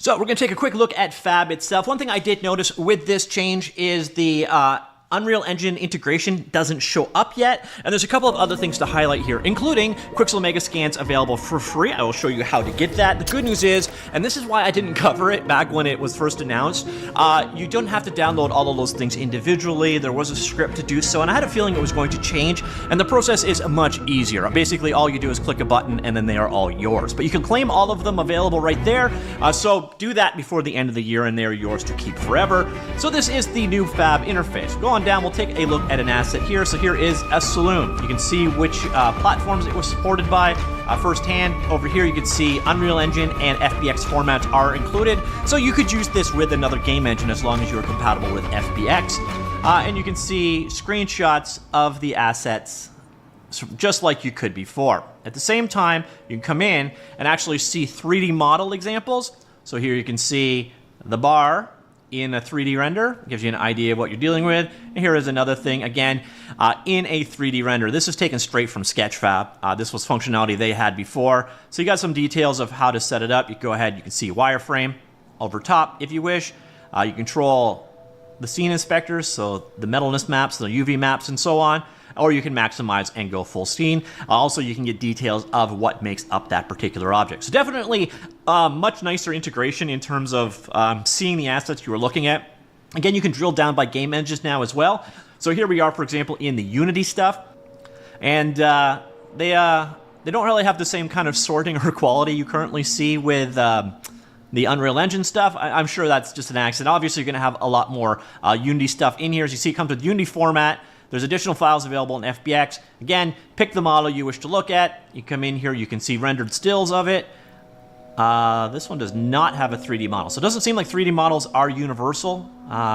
So we're going to take a quick look at Fab itself. One thing I did notice with this change is the Unreal Engine integration doesn't show up yet, and there's a couple of other things to highlight here, including Quixel Mega Scans available for free. I will show you how to get that. The good news is, and this is why I didn't cover it back when it was first announced, you don't have to download all of those things individually. There was a script to do so, and I had a feeling it was going to change, and the process is much easier. Basically, all you do is click a button, and then they are all yours. But you can claim all of them available right there, so do that before the end of the year, and they're yours to keep forever. So this is the new Fab interface. Go on down, we'll take a look at an asset here. So here is a saloon. You can see which platforms it was supported by firsthand. Over here you can see Unreal Engine and FBX formats are included. So you could use this with another game engine as long as you are compatible with FBX. And you can see screenshots of the assets just like you could before. At the same time, you can come in and actually see 3D model examples. So here you can see the bar in a 3D render, gives you an idea of what you're dealing with. And here is another thing, again, in a 3D render. This is taken straight from Sketchfab. This was functionality they had before. So you got some details of how to set it up. You go ahead, you can see wireframe over top if you wish. You control the scene inspectors, so the metalness maps, the UV maps, and so on. Or you can maximize and go full scene. Also, you can get details of what makes up that particular object. So definitely much nicer integration in terms of seeing the assets you were looking at. Again, you can drill down by game engines now as well. So here we are, for example, in the Unity stuff. And they don't really have the same kind of sorting or quality you currently see with the Unreal Engine stuff. I'm sure that's just an accident. Obviously, you're going to have a lot more Unity stuff in here. As you see, it comes with Unity format. There's additional files available in FBX. Again, pick the model you wish to look at. You come in here, you can see rendered stills of it. This one does not have a 3D model. So it doesn't seem like 3D models are universal.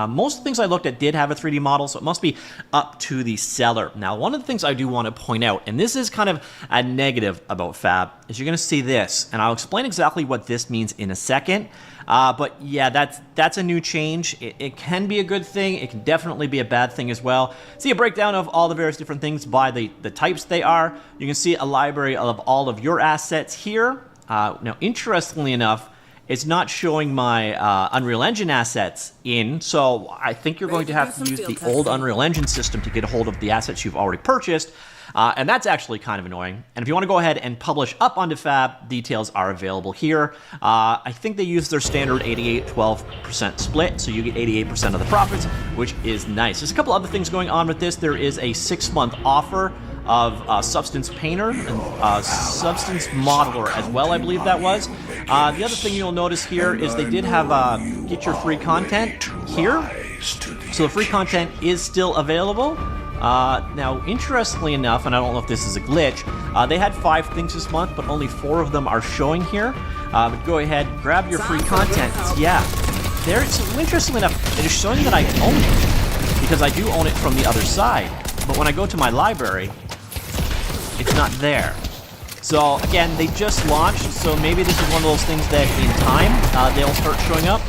Most of the things I looked at did have a 3D model, so it must be up to the seller. Now, one of the things I do want to point out, and this is kind of a negative about Fab, is you're going to see this, and I'll explain exactly what this means in a second. But yeah, that's a new change. It can be a good thing. It can definitely be a bad thing as well. See a breakdown of all the various different things by the types they are. You can see a library of all of your assets here. Now, interestingly enough, it's not showing my Unreal Engine assets in, so I think you're going to have to use the old Unreal Engine system to get a hold of the assets you've already purchased. And that's actually kind of annoying. And if you want to go ahead and publish up onto Fab, details are available here. I think they use their standard 88-12% split, so you get 88% of the profits, which is nice. There's a couple other things going on with this. There is a 6-month offer of Substance Painter and Substance Modeler as well, I believe that was. The other thing you'll notice here is they did have get your free content here. So the free content is still available. Now, interestingly enough, and I don't know if this is a glitch, they had 5 things this month, but only 4 of them are showing here. But go ahead, grab your free content. Yeah, so interestingly enough, it is showing that I own it, because I do own it from the other side. But when I go to my library, it's not there. So again, they just launched, so maybe this is one of those things that in time they'll start showing up.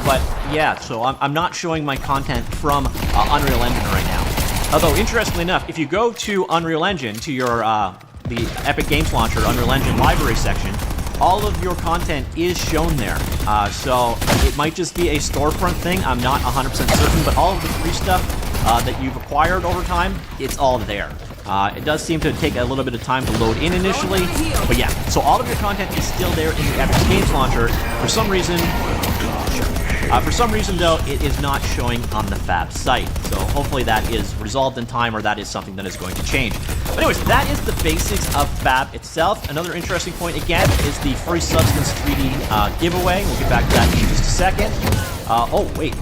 But yeah, so I'm not showing my content from Unreal Engine right now. Although, interestingly enough, if you go to Unreal Engine, to your the Epic Games Launcher Unreal Engine library section, all of your content is shown there. So it might just be a storefront thing, I'm not 100% certain, but all of the free stuff that you've acquired over time, it's all there. It does seem to take a little bit of time to load in initially, but yeah, so all of your content is still there in the Epic Games Launcher. For some reason, though, it is not showing on the Fab site. So hopefully that is resolved in time, or that is something that is going to change. But anyways, that is the basics of Fab itself. Another interesting point, again, is the free Substance 3D giveaway. We'll get back to that in just a second. Oh, wait.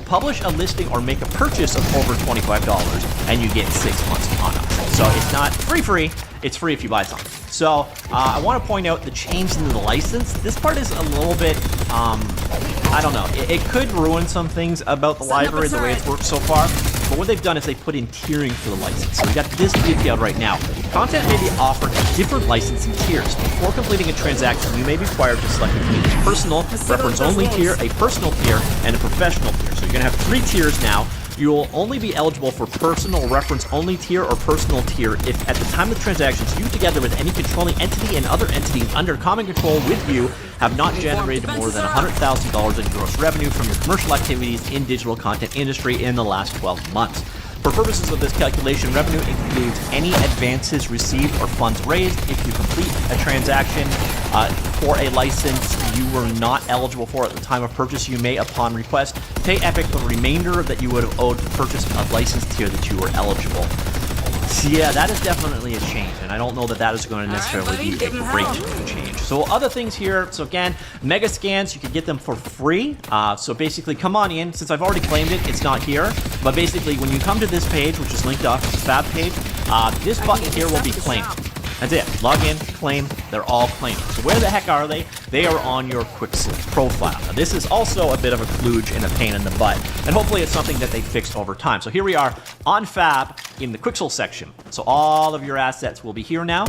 Publish a listing or make a purchase of over $25, and you get 6 months on us. So it's not free, it's free if you buy something. So I want to point out the change in the license. This part is a little bit, I don't know. It could ruin some things about the library, the way it's worked so far. But what they've done is they put in tiering for the license. So we got this detailed right now. Content may be offered at different licensing tiers. Before completing a transaction, you may be required to select between a personal, reference-only tier, a personal tier, and a professional tier. So you're going to have 3 tiers now. you will only be eligible for personal reference only tier or personal tier if at the time of the transactions you together with any controlling entity and other entities under common control with you have not generated more than $100,000 in gross revenue from your commercial activities in digital content industry in the last 12 months. For purposes of this calculation, revenue includes any advances received or funds raised. If you complete a transaction for a license you were not eligible for at the time of purchase, you may, upon request, pay Epic the remainder that you would have owed to purchase a license tier that you were eligible. So yeah, that is definitely a change, and I don't know that that is going to necessarily be a great change. So other things here, so again, Mega Scans, you can get them for free. So basically, come on in. Since I've already claimed it, it's not here. But basically, when you come to this page, which is linked off the Fab page, this button here will be claimed. That's it. Log in, claim, they're all claimed. So where the heck are they? They are on your Quixel profile. Now this is also a bit of a kludge and a pain in the butt, and hopefully it's something that they fixed over time. So here we are on Fab in the Quixel section. So all of your assets will be here now.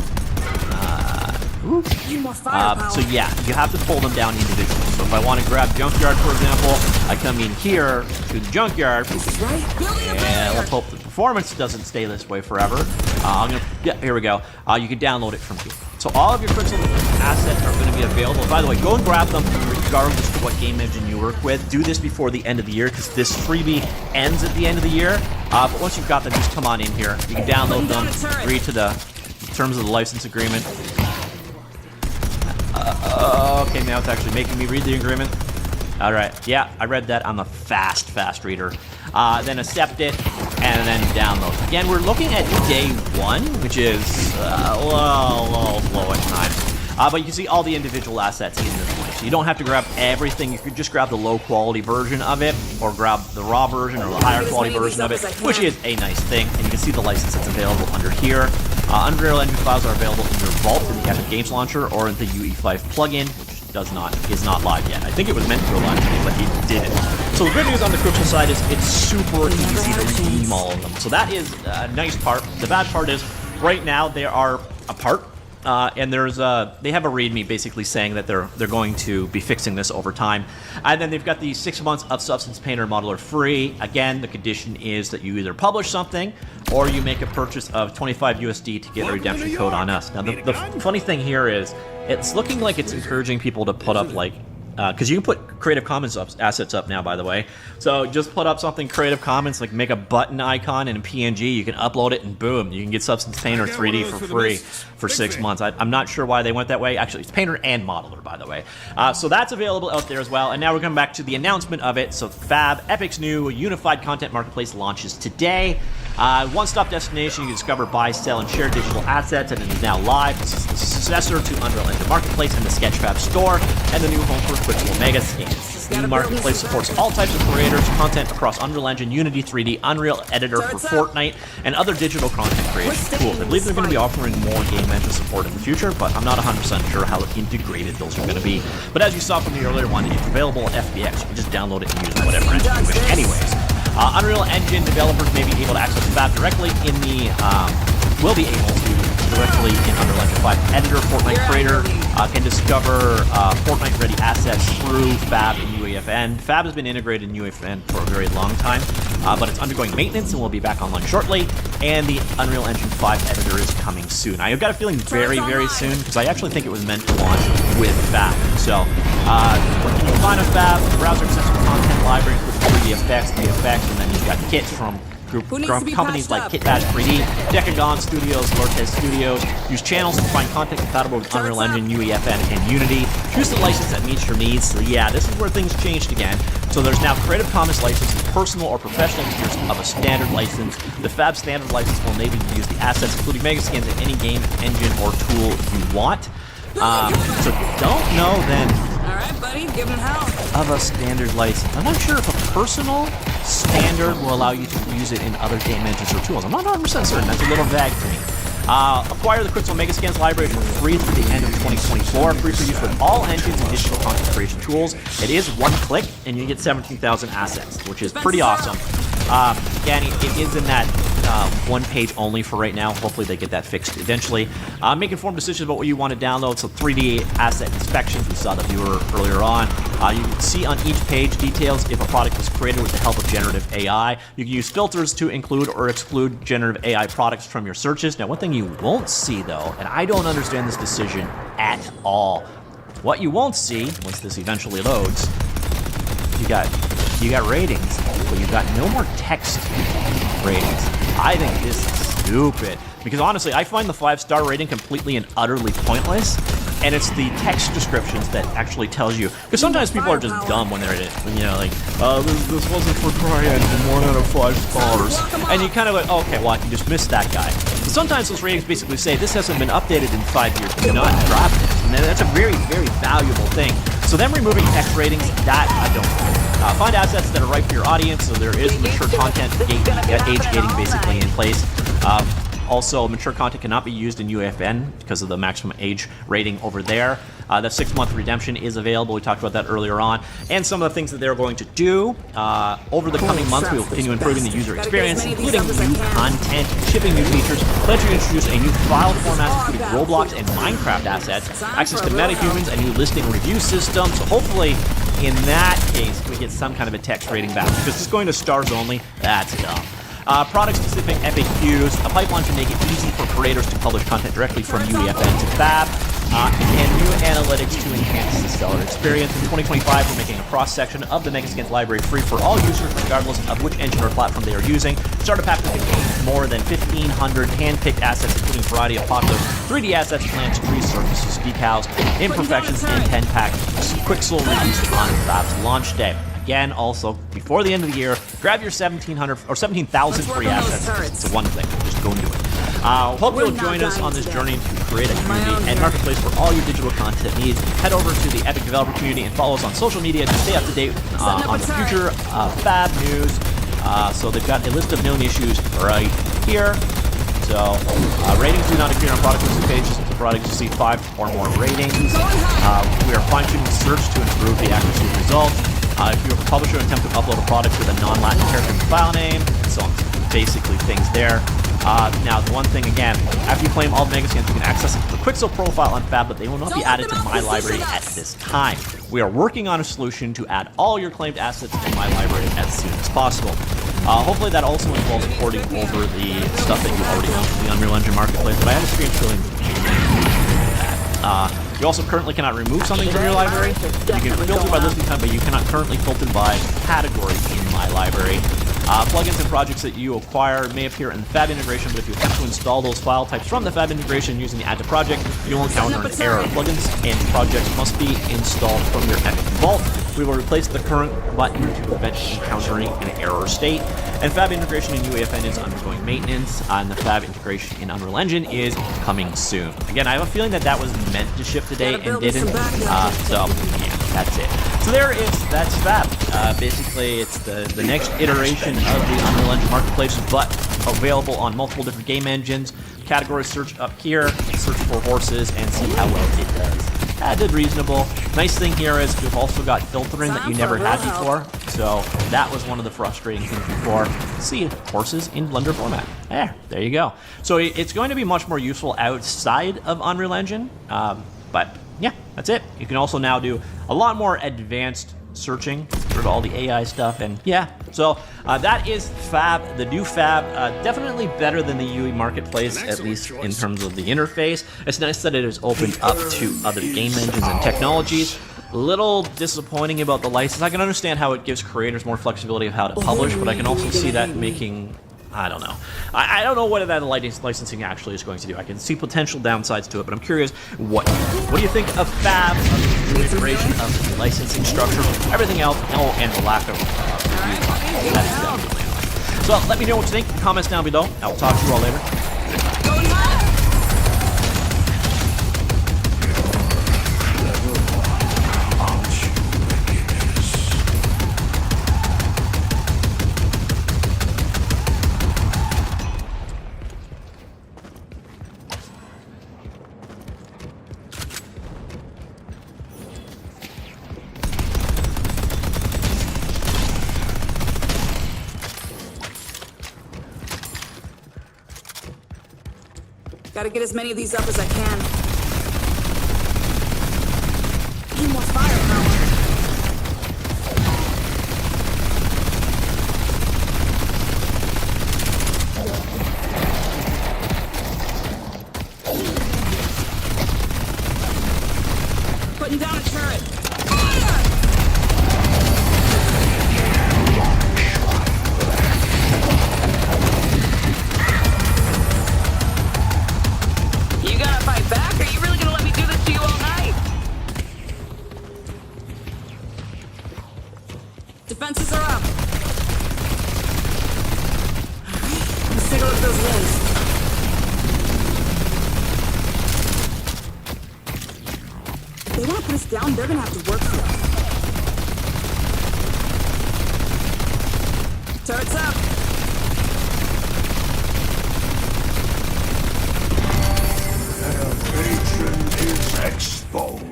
So yeah, you have to pull them down individually. So if I want to grab Junkyard, for example, I come in here to the Junkyard, and let's hope the performance doesn't stay this way forever. Here we go. You can download it from here. So all of your Quixel assets are going to be available. By the way, go and grab them regardless of what game engine you work with. Do this before the end of the year because this freebie ends at the end of the year. But once you've got them, just come on in here. You can download them, agree to the terms of the license agreement. Okay, now it's actually making me read the agreement. All right, yeah, I read that. I'm a fast reader. Then accept it, and then download. Again, we're looking at day 1, which is a little slow at times. But you can see all the individual assets in this one. So you don't have to grab everything. You could just grab the low quality version of it, or grab the raw version, or the higher quality version of it, which is a nice thing. And you can see the license that's available under here. Unreal Engine files are available in your Vault in the Epic Games Launcher or in the UE5 plugin, which is not live yet. I think it was meant to go live today, but it didn't. So the good news on the Quixel side is it's super easy to redeem all of them. So that is a nice part. The bad part is right now they are apart. And they have a README basically saying that they're going to be fixing this over time. And then they've got the 6 months of Substance Painter Modeler free. Again, the condition is that you either publish something or you make a purchase of 25 USD to get a redemption code on us. Now, the funny thing here is it's looking like it's encouraging people to put up like because you can put Creative Commons assets up now, by the way. So just put up something Creative Commons, like make a button icon in a PNG. You can upload it, and boom, you can get Substance Painter 3D for free for 6 months. I'm not sure why they went that way. Actually, it's Painter and Modeler, by the way. So that's available out there as well. And now we're coming back to the announcement of it. So Fab, Epic's new unified content marketplace launches today. One-stop destination. You can discover, buy, sell, and share digital assets, and it is now live. This is the successor to Unreal Engine Marketplace and the Sketchfab store, and the new home for Quixel Mega Scans. This new marketplace supports all types of creators, content across Unreal Engine, Unity 3D, Unreal Editor for Fortnite, and other digital content creation tools. I believe they're going to be offering more game engine support in the future, but I'm not 100% sure how integrated those are going to be. But as you saw from the earlier one, it's available on FBX. You can just download it and use whatever engine you wish. Anyways, Unreal Engine developers may be able to access Fab directly in the will be able to directly in Unreal Engine 5 editor. Fortnite creator can discover Fortnite-ready assets through Fab and UEFN. Fab has been integrated in UEFN for a very long time, but it's undergoing maintenance and will be back online shortly. And the Unreal Engine 5 editor is coming soon. I've got a feeling very, very soon, because I actually think it was meant to launch with Fab. So, what can you find on Fab? The browser-accessible content library includes 3D effects, VFX, and then you've got kits from companies like Kitbash 3D, Decagon Studios, Lortez Studios. Use channels to find content compatible with Unreal Engine, UEFN, and Unity. Choose the license that meets your needs. So yeah, this is where things changed again. So there's now Creative Commons licenses, personal or professional tiers of a standard license. The Fab standard license will enable you to use the assets, including Mega Scans, in any game, engine, or tool you want. So don't know then. Alright, buddy, give him hell. Of a standard license. I'm not sure if a personal standard will allow you to use it in other game engines or tools. I'm not 100% certain. That's a little vague to me. Acquire the Quixel Mega Scans library for free through the end of 2024. Free for use with all engines and digital content creation tools. It is one click, and you get 17,000 assets, which is pretty awesome. Again, it is in that one page only for right now. Hopefully they get that fixed eventually. Make informed decisions about what you want to download. So 3D asset inspections, we saw the viewer earlier on. You can see on each page details if a product was created with the help of generative AI. You can use filters to include or exclude generative AI products from your searches. Now, one thing you won't see though, and I don't understand this decision at all. What you won't see, once this eventually loads, you got ratings, but you've got no more text ratings. I think this is stupid. Because honestly, I find the 5-star rating completely and utterly pointless, and it's the text descriptions that actually tells you. Because sometimes people are just dumb when they're in it. When, you know, like, this wasn't for CryEngine, 1 out of 5 stars. And you kind of like, okay, well, you just missed that guy. But sometimes those ratings basically say, this hasn't been updated in 5 years, do not drop this. And that's a very, very valuable thing. So them removing text ratings, that I don't like. Find assets that are right for your audience, so there is mature content, age gating basically in place. Also, mature content cannot be used in UEFN because of the maximum age rating over there. The 6-month redemption is available. We talked about that earlier on. And some of the things that they're going to do over the coming months, we will continue improving the user experience, including new content, shipping new features, plan to introduce a new file format, including Roblox and Minecraft assets, access to metahumans, a new listing review system. So hopefully, in that case, we get some kind of a text rating back. Because it's going to stars only, that's dumb. Product-specific FAQs, a pipeline to make it easy for creators to publish content directly from UEFN to Fab, and new analytics to enhance the seller experience. In 2025, we're making a cross-section of the Megascans library free for all users, regardless of which engine or platform they are using. Starter pack will contain more than 1,500 hand-picked assets, including a variety of popular 3D assets, plans, trees, surfaces, decals, imperfections, and 10-pack Quixel released on Fab's launch day. Again, also, before the end of the year, grab your 1,700 or 17,000 free assets. It's a one thing. Just go and do it. Hope you'll join us on this journey to create a community and marketplace for all your digital content needs. Head over to the Epic Developer community and follow us on social media to stay up to date on the future Fab news. So they've got a list of known issues right here. So ratings do not appear on product listing pages until products receive 5 or more ratings. We are fine-tuning search to improve the accuracy of results. If you're a publisher and attempt to upload a product with a non-Latin character in the file name, so basically things there. Now, the one thing again, after you claim all the Megascans, you can access the Quixel profile on Fab, but they will not be added to My Library at this time. We are working on a solution to add all your claimed assets in My Library as soon as possible. Hopefully that also involves porting over the stuff that you already own from the Unreal Engine Marketplace, but I had experience doing that. You also currently cannot remove something from your library. You can filter by listing time, but you cannot currently filter by category in My Library. Plugins and projects that you acquire may appear in the Fab integration, but if you attempt to install those file types from the Fab integration using the Add to Project, you'll encounter an error. Plugins and projects must be installed from your Epic Vault. We will replace the current button to prevent encountering an error state. And Fab integration in UEFN is undergoing maintenance, and the Fab integration in Unreal Engine is coming soon. Again, I have a feeling that that was meant to ship today and didn't. So, yeah, that's it. So that's Fab. Basically, it's the next iteration of the Unreal Engine Marketplace, but available on multiple different game engines. Category search up here, search for horses, and see how well it does. That did reasonable. Nice thing here is we've also got filtering that you never had before, so that was one of the frustrating things before. See horses in Blender format. There you go. So it's going to be much more useful outside of Unreal Engine, but yeah, that's it. You can also now do a lot more advanced searching for all the AI stuff, and yeah, so that is Fab, the new Fab. Definitely better than the UE Marketplace, at least in terms of the interface. It's nice that it is opened up to other game engines and technologies. A little disappointing about the license. I can understand how it gives creators more flexibility of how to publish, but I can also see that making, I don't know. I don't know what that licensing actually is going to do. I can see potential downsides to it, but I'm curious what do you think of Fab, of the new iteration of the licensing structure, everything else, and the lack of review. That is definitely. So let me know what you think in the comments down below. I will talk to you all later. Gotta get as many of these up as I can. Need more firepower. Putting down a turret. Fire! You gonna fight back, or are you really gonna let me do this to you all night? Defenses are up. Alright, let's take a look at those wins. If they want to put us down, they're gonna have to work for us. Turrets up. Their patron is exposed.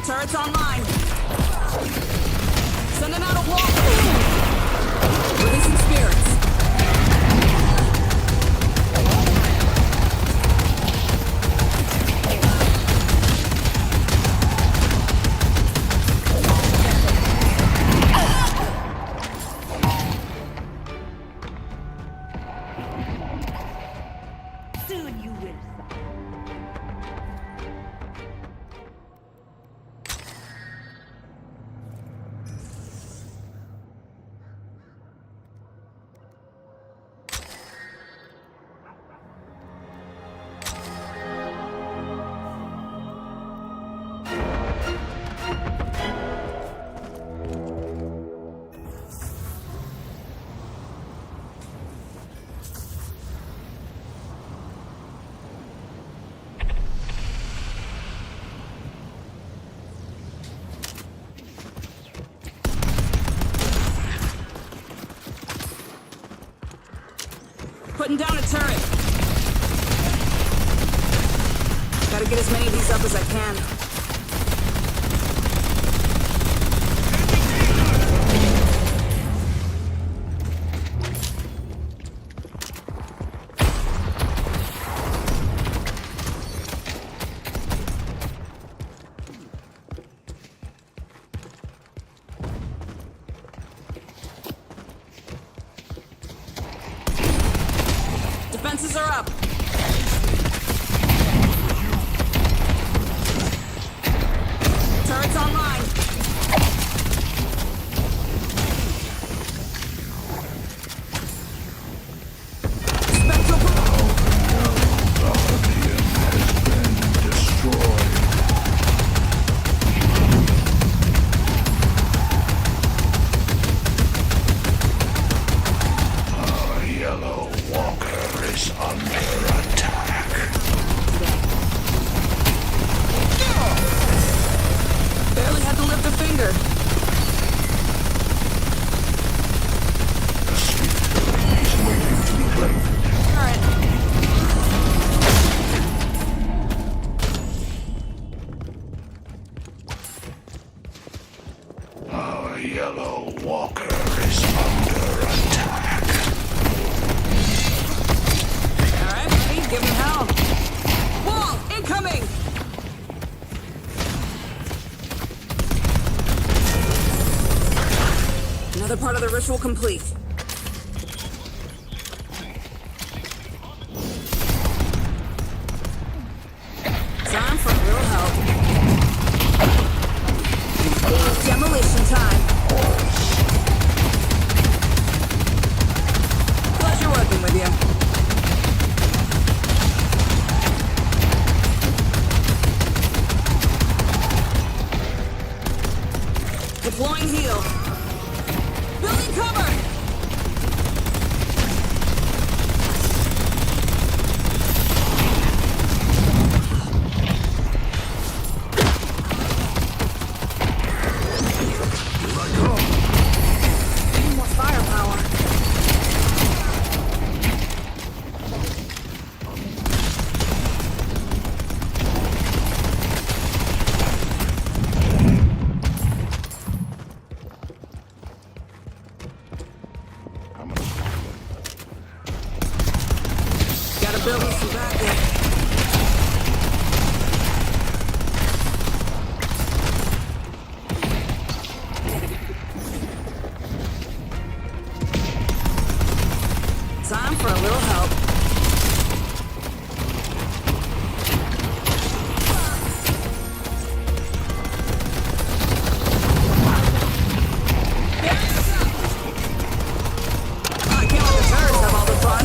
Turrets online. Sending out a wall. Releasing spirits. Soon you will suffer. Putting down a turret. Gotta get as many of these up as I can. Defenses are up. Turrets online. Spectral Guardian has been destroyed. Our yellow walker is under attack. barely had to lift a finger. The sweet building is waiting to be claimed. Turret. Our yellow walker is under attack. Alright, buddy, give him hell. Wall, incoming! Another part of the ritual complete. Time for real help. Demolition time. Pleasure working with you. Deploying heal. Building cover! Right building some backup. Time for a little help. I can't let the turrets have all the fun.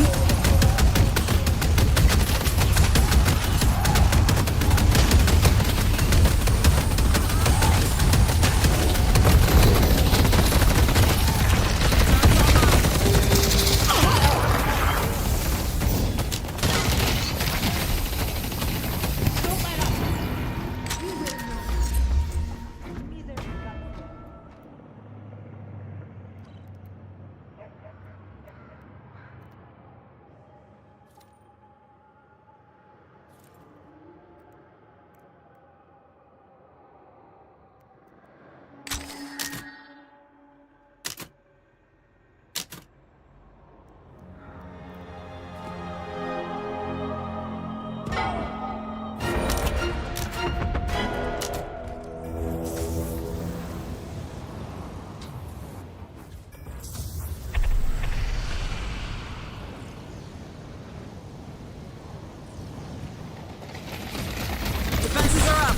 Defenses are up.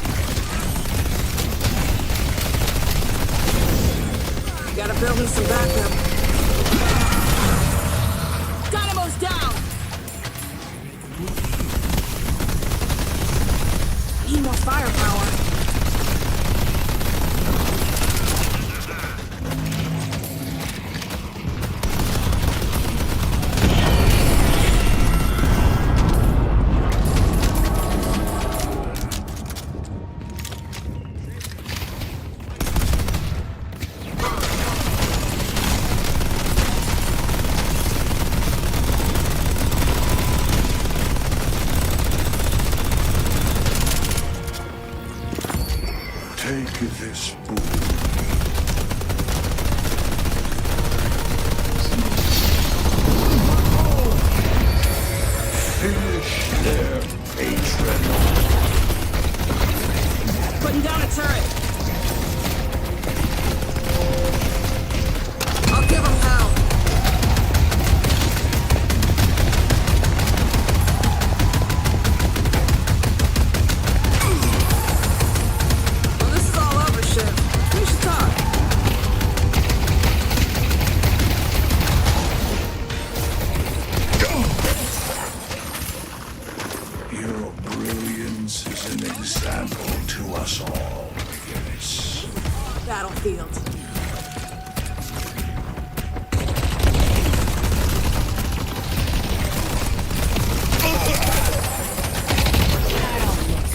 Gotta build me some backup. Dynamo's down! Need more firepower. Take this boon. Finish their patron. Putting down a turret. I'll give him hell. Well, this is all over, Shiv. We should talk. Your brilliance is an example to us all, Gillis. Battlefield.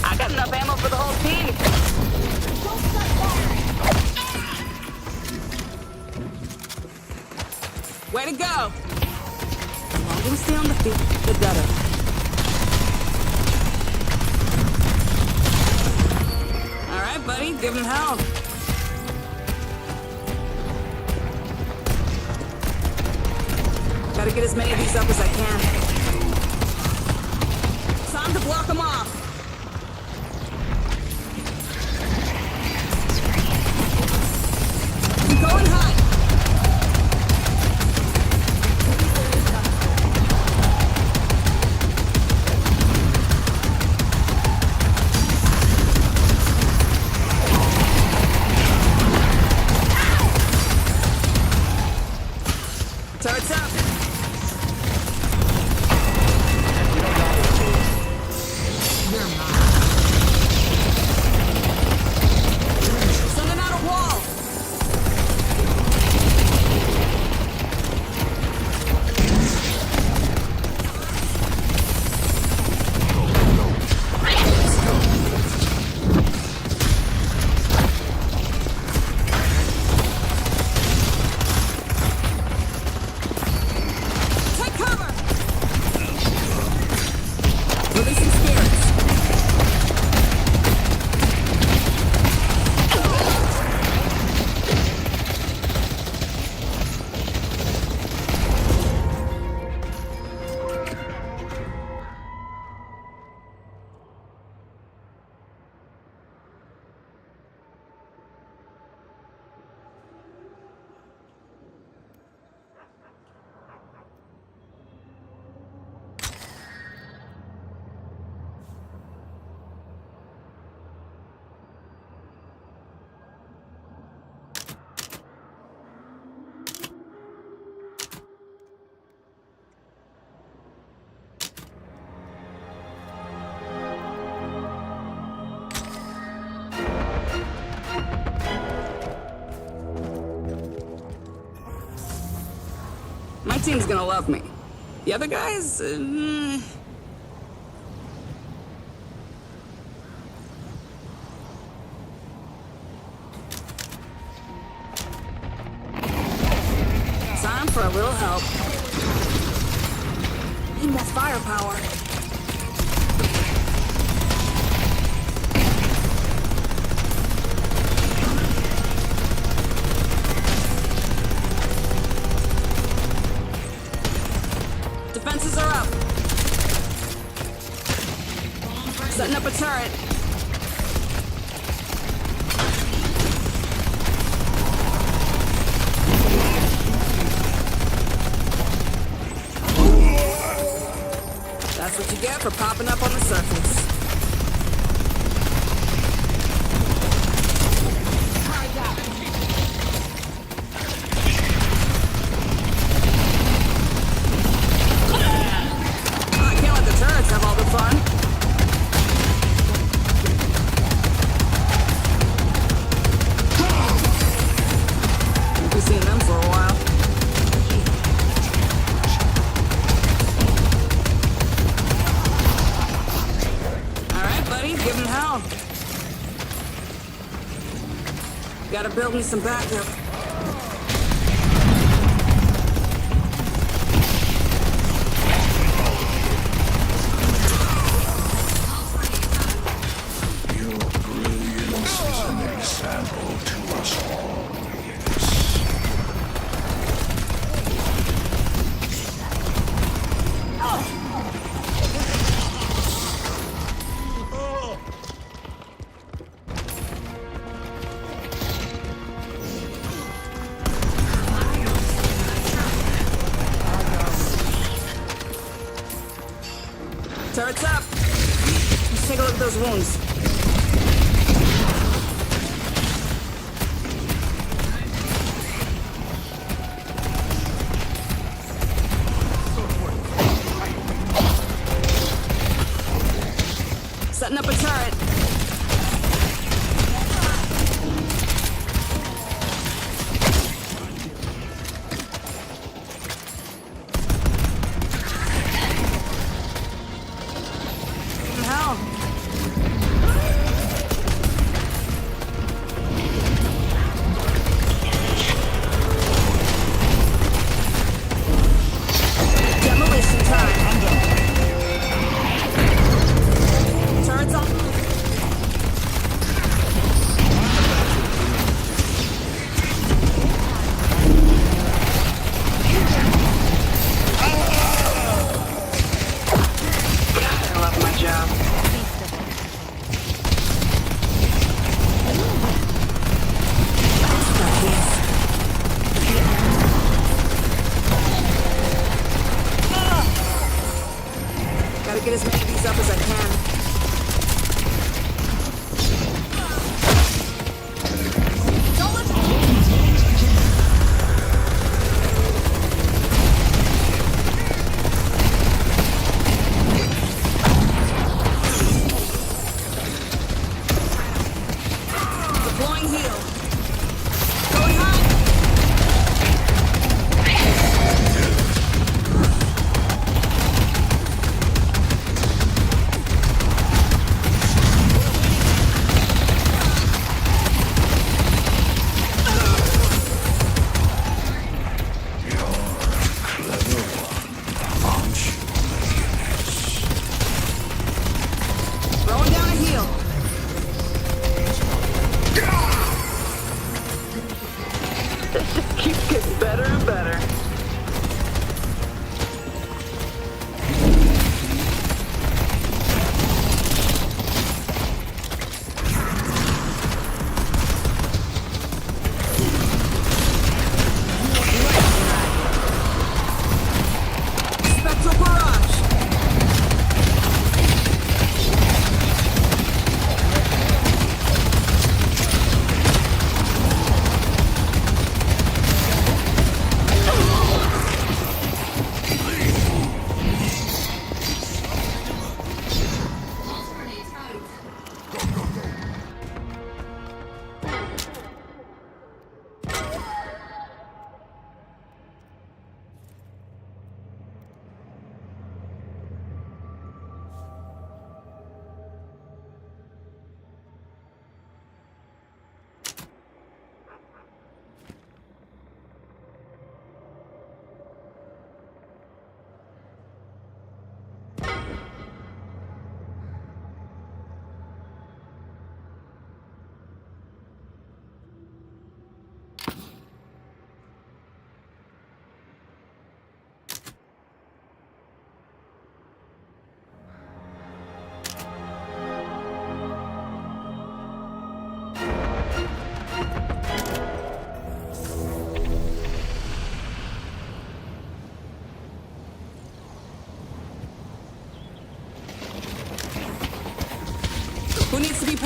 I got enough ammo for the whole team. Way to go! I'm gonna stay on the field. The gutter. All right, buddy, give him hell. Gotta get as many of these up as I can. Time to block them off. I'm going hot. Turrets up. Sending out a wall. Take cover. Releasing spirits. My team's gonna love me. The other guys, Time for a little help. Need more firepower. Defenses are up. Setting up a turret. That's what you get for popping up on the surface. I can't let the turrets have all the fun. Won't be seeing them for a while. Give him hell. Gotta build me some backup. Your brilliance is an example to us all. Turret's up. Let's take a look at those wounds. Setting up a turret. Hell. Demolition time. Turrets on. I love my job. Gotta get as many of these up as I can. Deploying heal. Going high.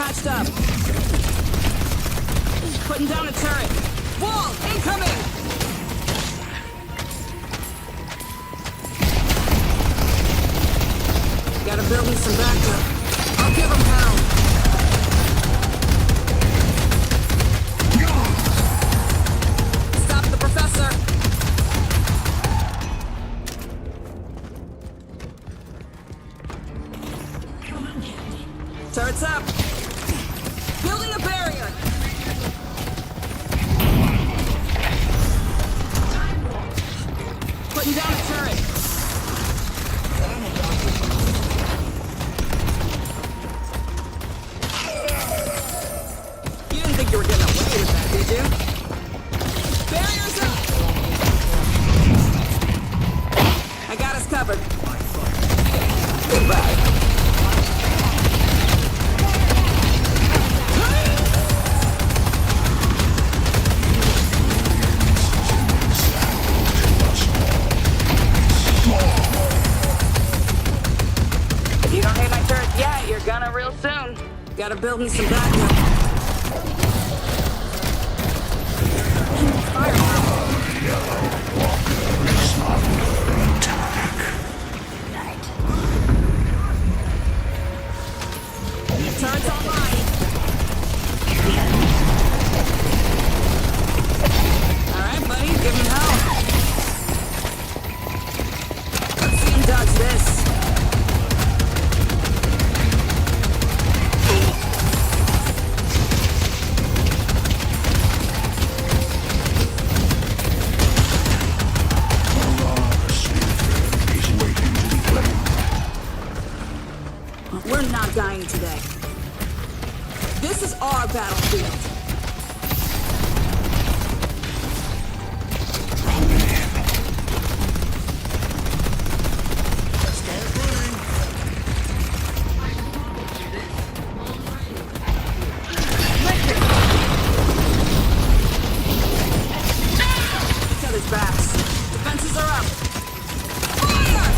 patched up. Putting down a turret. Wall incoming! Gotta build me some backup. I'll give him hell. Stop the professor! Turret's up! Building a barrier! Putting down a turret! You didn't think you were getting away with that, did you? Barrier's up! I got us covered. Goodbye. If you don't hit my turret yet, you're gonna real soon. Gotta build me some backup. Turret's online. Alright, buddy, give him hell. Let's see him dodge this. We're not dying today. This is our battlefield. Each other's backs. Defenses are up. Fire!